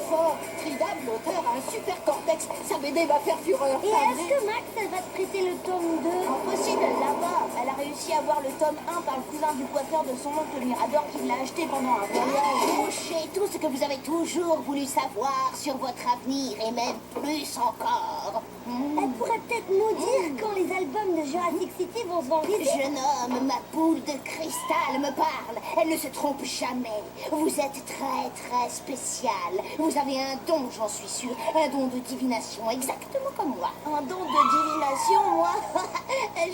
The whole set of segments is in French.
fort. Tridam, l'auteur, a un super cortex. Sa BD va faire fureur. Et est-ce que Max, elle va te prêter le tome 2? Impossible, elle l'a pas. Elle a réussi à avoir le tome 1 par le cousin du coiffeur de son oncle Mirador qui l'a acheté pendant un voyage. Couchez tout ce que vous avez toujours voulu savoir sur votre avenir et même plus encore. Elle pourrait peut-être nous dire quand les albums de Jurassic City vont se vendre ici. Jeune homme, ma boule de cristal me parle. Elle ne se trompe jamais. Vous êtes très spécial. Vous avez un don, j'en suis sûre. Un don de divination, exactement comme moi. Un don de divination, moi?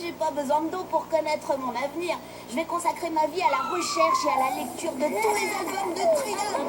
J'ai pas besoin de don pour connaître mon avenir. Je vais consacrer ma vie à la recherche et à la lecture de tous les albums de Tridam.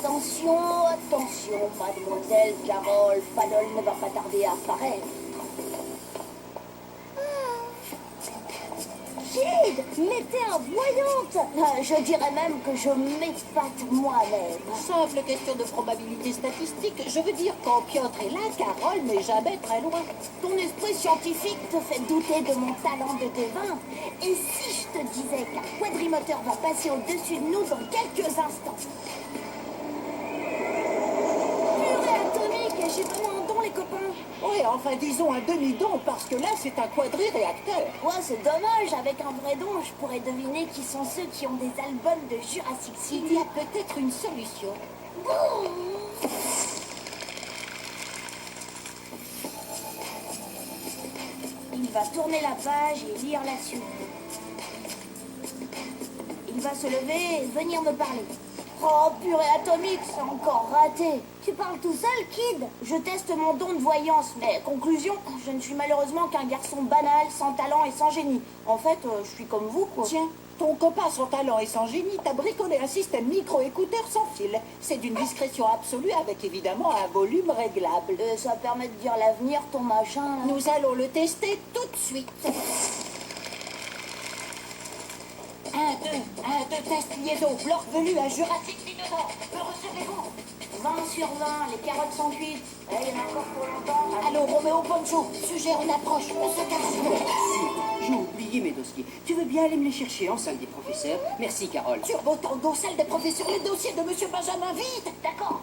Attention, attention, mademoiselle Carole Paddle ne va pas tarder à apparaître. Kid, mais t'es voyante. Je dirais même que je m'épate moi-même. Simple question de probabilité statistique. Je veux dire, quand Piotr est là, Carole n'est jamais très loin. Ton esprit scientifique te fait douter de mon talent de devin. Et si je te disais qu'un quadrimoteur va passer au-dessus de nous dans quelques instants? Purée atomique, j'ai vraiment un don, les copains. Oui, enfin, disons un demi-don, parce que là, c'est un quadri-réacteur. Ouais, c'est dommage. Avec un vrai don, je pourrais deviner qui sont ceux qui ont des albums de Jurassic Il City. y a peut-être une solution. Il va tourner la page et lire la suite. Il va se lever et venir me parler. Oh, purée atomique, c'est encore raté. Tu parles tout seul, Kid? Je teste mon don de voyance, mais conclusion, je ne suis malheureusement qu'un garçon banal, sans talent et sans génie. En fait, je suis comme vous, quoi. Tiens, ton copain sans talent et sans génie t'a bricolé un système micro-écouteur sans fil. C'est d'une discrétion absolue avec évidemment un volume réglable. Ça permet de dire l'avenir, ton machin, là. Nous allons le tester tout de suite. 1, 2, test liaison, bloc venu à Jurassic Dinosaure. Me recevez-vous? 20 sur 20, les carottes sont cuites. Il y en a encore pour longtemps. Allô, Roméo Poncho, suggère une approche, on se casse. J'ai oublié mes dossiers. Tu veux bien aller me les chercher en salle des professeurs? Merci, Carole. Turbo Tango, salle des professeurs, les dossiers de Monsieur Benjamin, vite. D'accord.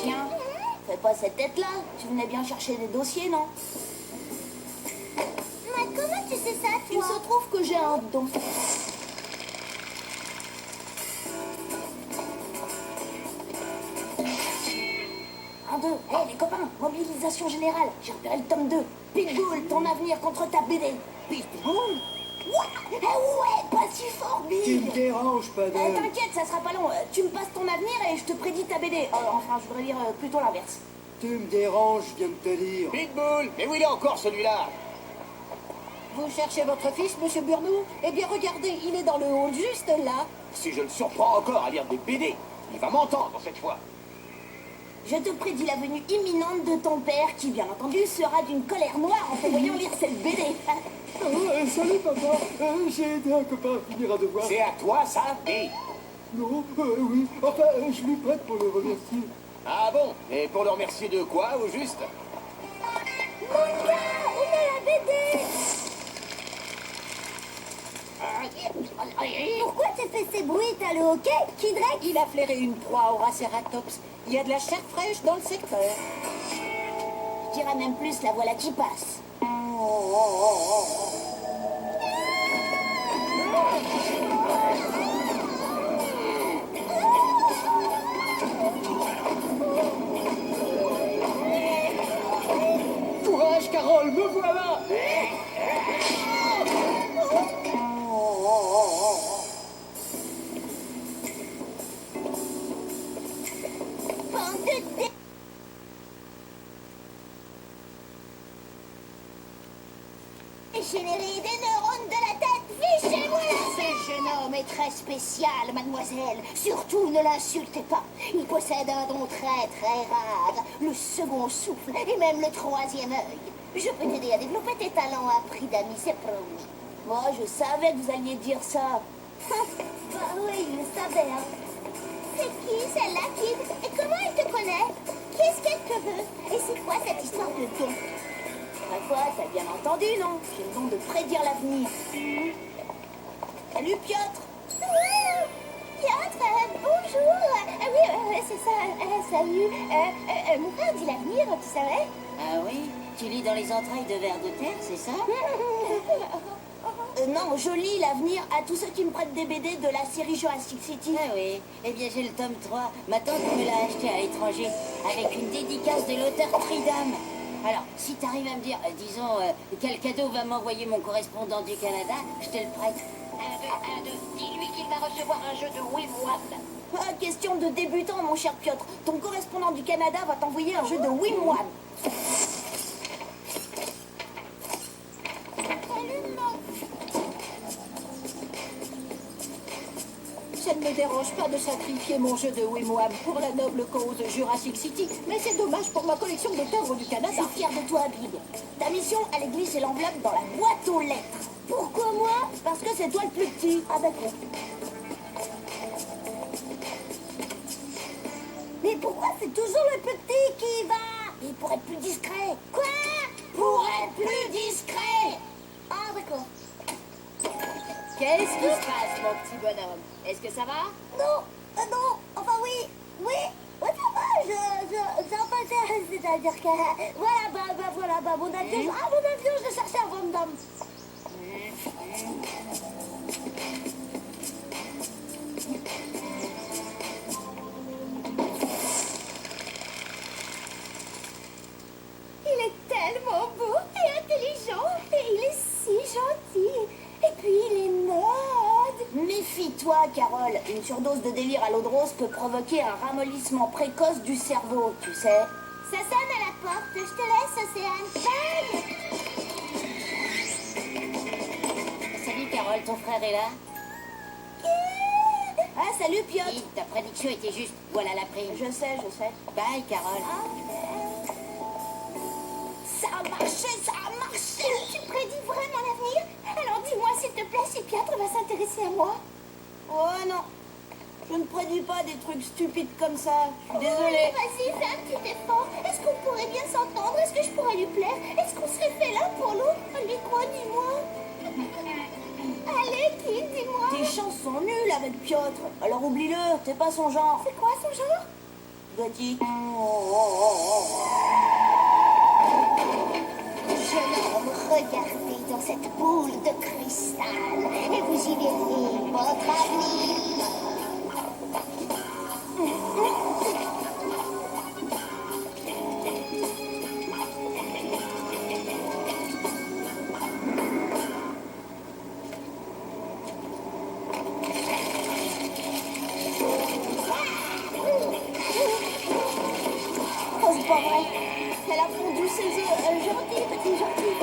Tiens, fais pas cette tête-là. Tu venais bien chercher des dossiers, non? Mais comment tu sais ça, Il toi? se trouve que j'ai un don. Un, deux. Hé, les copains, mobilisation générale. J'ai repéré le tome 2. Pitbull, ton avenir contre ta BD. Pitbull? Ouais, pas si fort, Tu Bill. me déranges, Paddle. T'inquiète, ça sera pas long. Tu me passes ton avenir et je te prédis ta BD. Enfin, je voudrais dire plutôt l'inverse. Tu me déranges, je viens de te dire. Pitbull, mais où il est encore celui-là? Vous cherchez votre fils, Monsieur Burnou? Eh bien, regardez, il est dans le hall, juste là. Si je le surprends encore à lire des BD, il va m'entendre cette fois. Je te prédis la venue imminente de ton père qui, bien entendu, sera d'une colère noire en te voyant lire cette BD. Salut, papa. J'ai aidé un copain à finir un devoir. C'est à toi ça? Oui. Non, oui. Enfin, je lui prête pour le remercier. Ah bon? Et pour le remercier de quoi, au juste? Manga, on a la BD. Pourquoi tu fais ces bruits? T'as le hockey, Kidrek? Il a flairé une proie au Racératops. Il y a de la chair fraîche dans le secteur. Je dirais même plus la voilà qui passe. Courage, Carole, me voilà. Bande de dégénérés, des neurones de la tête, fichez-moi! Ce jeune homme est très spécial, mademoiselle. Surtout, ne l'insultez pas. Il possède un don très rare. Le second souffle et même le troisième œil. Je peux t'aider à développer tes talents à prix d'amis, c'est promis. Moi, je savais que vous alliez dire ça. Bah oui, il le savait, hein. C'est qui celle-là, Kid? Et comment elle te connaît? Qu'est-ce qu'elle te veut? Et c'est quoi cette histoire de don? Ma foi, t'as bien entendu, non? J'ai le don de prédire l'avenir. Salut, Piotr. Piotr, bonjour. Ah oui, c'est ça. Salut. Mon frère dit l'avenir, tu savais? Ah oui? Tu lis dans les entrailles de vers de terre, c'est ça? Non, je lis l'avenir à tous ceux qui me prêtent des BD de la série Jurassic City. Ah oui. Eh bien, j'ai le tome 3. Ma tante me l'a acheté à l'étranger, avec une dédicace de l'auteur Tridam. Alors, si t'arrives à me dire, disons, quel cadeau va m'envoyer mon correspondant du Canada, je te le prête. 1, 2, 1, 2. Dis-lui qu'il va recevoir un jeu de Wim-Wam. Pas question de débutant, mon cher Piotr. Ton correspondant du Canada va t'envoyer un jeu de Wim-Wam. Ça ne me dérange pas de sacrifier mon jeu de Wim-Wam pour la noble cause Jurassic City, mais c'est dommage pour ma collection de timbres du Je Canada. suis fière de toi, Big. Ta mission, elle est glisser l'enveloppe dans la boîte aux lettres. Pourquoi moi? Parce que c'est toi le plus petit. Ah d'accord. Mais pourquoi c'est toujours le petit qui va? Et pour être plus discret. Quoi? Pour être plus discret. Ah, d'accord. Qu'est-ce qui se passe, mon petit bonhomme? Est-ce que ça va? Non, enfin oui, oui, ça va, enfin, c'est-à-dire que, voilà, mon avion, je le cherchais à Vendôme. Il est tellement beau et intelligent. Et il est si gentil. Et puis il est mode. Méfie-toi, Carole. Une surdose de délire à l'eau de rose peut provoquer un ramollissement précoce du cerveau, tu sais. Ça sonne à la porte. Je te laisse, Océane. Bye. Salut Carole, ton frère est là? Ah, salut, Piotr. Oui, ta prédiction était juste. Voilà la prime. Je sais. Bye Carole. Ça a marché. Tu prédis vraiment l'avenir? Alors dis-moi s'il te plaît si Piotr va s'intéresser à moi. Oh non. Je ne prédis pas des trucs stupides comme ça. Je suis désolée. Vas-y, fais un petit effort. Est-ce qu'on pourrait bien s'entendre? Est-ce que je pourrais lui plaire? Est-ce qu'on serait fait l'un pour l'autre? Allez, quoi, dis-moi. Allez, Kid, dis-moi. Tes chances sont nulles avec Piotr. Alors oublie-le, t'es pas son genre. C'est quoi son genre? Gothique. Jeune homme, regardez dans cette boule de cristal et vous y verrez votre avenir. Oh, c'est pas vrai. Elle a fondu ses œufs. Gentil, petit gentil.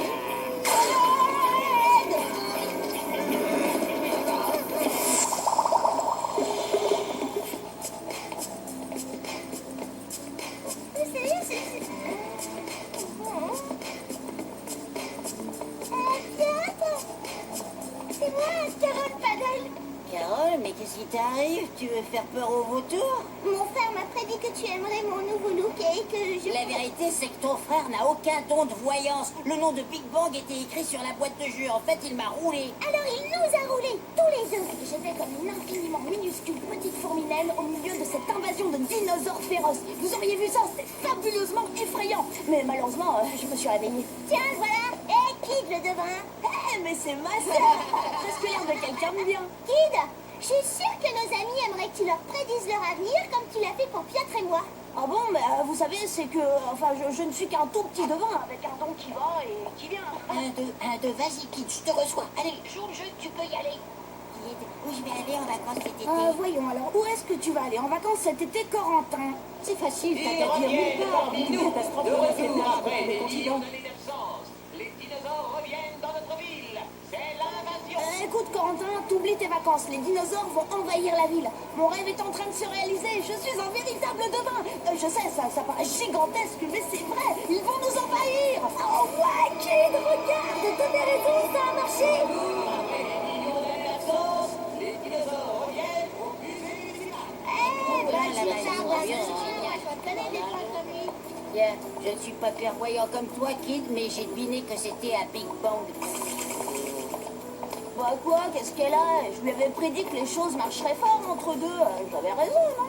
C'est moi, Carole Paddle. Carole, mais qu'est-ce qui t'arrive? Tu veux faire peur aux vautours? Mon frère m'a prédit que tu aimerais mon nouveau look et que je... La vérité, c'est que ton frère n'a aucun don de voyance. Le nom de Big Bang était écrit sur la boîte de jeu. En fait, il m'a roulé. Alors il nous a roulé tous les œufs. J'étais comme une infiniment minuscule petite fourmi naine au milieu de cette invasion de dinosaures féroces. Vous auriez vu ça, c'était fabuleusement effrayant. Mais malheureusement, je me suis réveillée. Tiens, voilà. Hé, Kid, le devin. Mais c'est ma sœur. Presque l'air de quelqu'un de bien. Kid, je suis sûre que nos amis aimeraient que tu leur prédises leur avenir comme tu l'as fait pour Piotr et moi. Ah bon, mais vous savez, c'est que... Enfin, je ne suis qu'un tout petit devin avec un don qui va et qui vient. 1, 2, vas-y, Kid, je te reçois. Allez, joue le jeu, tu peux y aller. Kid, où je vais aller en vacances cet été? Voyons, alors, où est-ce que tu vas aller en vacances cet été, Corentin? C'est facile, Ils t'as qu'à dire reviennent nulle part. parmi Une nous, catastrophe de naturelle retour sur après le des continent. millions d'années d'absence. Les dinosaures reviennent dans notre ville. C'est l'invasion. Écoute, Corentin, t'oublies tes vacances. Les dinosaures vont envahir la ville. Mon rêve est en train de se réaliser. Je suis un véritable devin. Je sais, ça paraît gigantesque, mais c'est vrai. Ils vont nous envahir. Oh, ouais, Kid, regarde. T'avais raison, ça a marché. Après des millions d'années d'absence, les dinosaures reviennent au musée des images. Eh, la je suis magie, un mon Dieu, oiseau. c'est génial. Je connais des trucs comme lui. Bien, je ne suis pas clairvoyant comme toi, Kid, mais j'ai deviné que c'était un Big Bang. Bah quoi, qu'est-ce qu'elle a? Je lui avais prédit que les choses marcheraient fort entre deux. J'avais raison, non?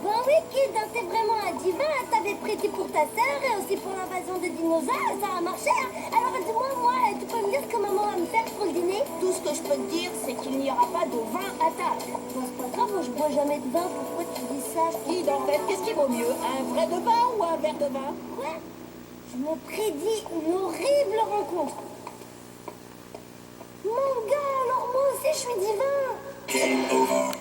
Ben oui, Kid, t'es vraiment un divin. T'avais prêté pour ta sœur et aussi pour l'invasion des dinosaures. Ça a marché, hein. Alors dis-moi, tu peux me dire ce que maman va me faire pour le dîner? Tout ce que je peux te dire, c'est qu'il n'y aura pas de vin à table. Bon, c'est pas grave, moi je bois jamais de vin. Pourquoi tu dis ça? Kid, en fait, qu'est-ce qui vaut mieux? Un vrai de vin ou un verre de vin? Quoi? Je me prédis une horrible rencontre. Mon gars, alors moi aussi je suis divin.